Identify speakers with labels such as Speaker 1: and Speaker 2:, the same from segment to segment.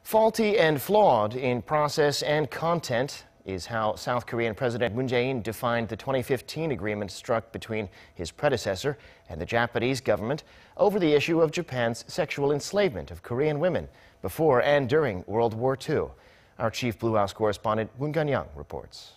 Speaker 1: Faulty and flawed in process and content is how South Korean President Moon Jae-in defined the 2015 agreement struck between his predecessor and the Japanese government over the issue of Japan's sexual enslavement of Korean women before and during World War II. Our chief Blue House correspondent Moon Connyoung reports.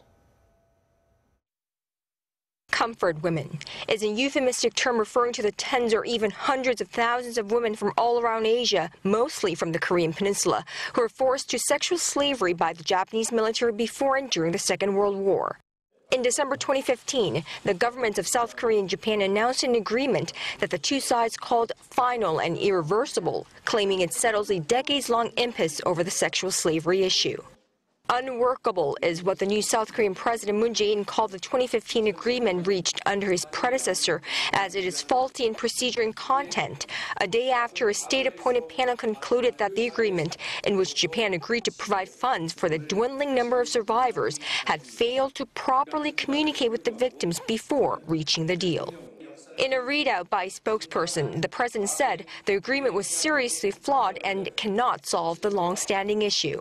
Speaker 2: Comfort women is a euphemistic term referring to the tens or even hundreds of thousands of women from all around Asia, mostly from the Korean Peninsula, who were forced to sexual slavery by the Japanese military before and during the Second World War. In December 2015, the governments of South Korea and Japan announced an agreement that the two sides called final and irreversible, claiming it settles a decades-long impasse over the sexual slavery issue. Unworkable is what the new South Korean President Moon Jae-in called the 2015 agreement reached under his predecessor, as it is faulty in procedure and content, a day after a state-appointed panel concluded that the agreement, in which Japan agreed to provide funds for the dwindling number of survivors, had failed to properly communicate with the victims before reaching the deal. In a readout by a spokesperson, the president said the agreement was seriously flawed and cannot solve the long-standing issue.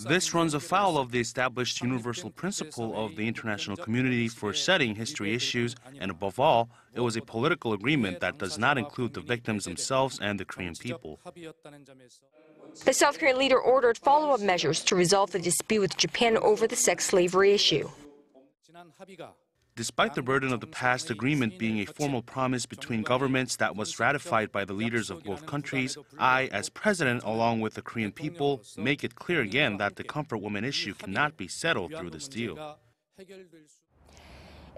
Speaker 3: This runs afoul of the established universal principle of the international community for setting history issues, and above all, it was a political agreement that does not include the victims themselves and the Korean people.
Speaker 2: The South Korean leader ordered follow-up measures to resolve the dispute with Japan over the sex slavery issue.
Speaker 3: Despite the burden of the past agreement being a formal promise between governments that was ratified by the leaders of both countries, I, as president, along with the Korean people, make it clear again that the comfort woman issue cannot be settled through this deal.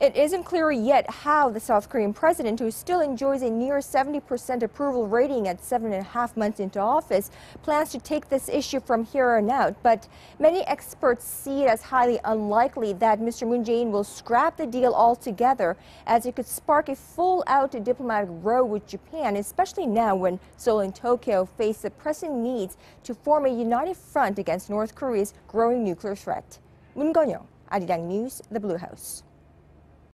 Speaker 4: It isn't clear yet how the South Korean president, who still enjoys a near 70% approval rating at 7.5 months into office, plans to take this issue from here on out. But many experts see it as highly unlikely that Mr. Moon Jae-in will scrap the deal altogether, as it could spark a full-out diplomatic row with Japan, especially now when Seoul and Tokyo face the pressing needs to form a united front against North Korea's growing nuclear threat. Moon Connyoung, Arirang News, the Blue House.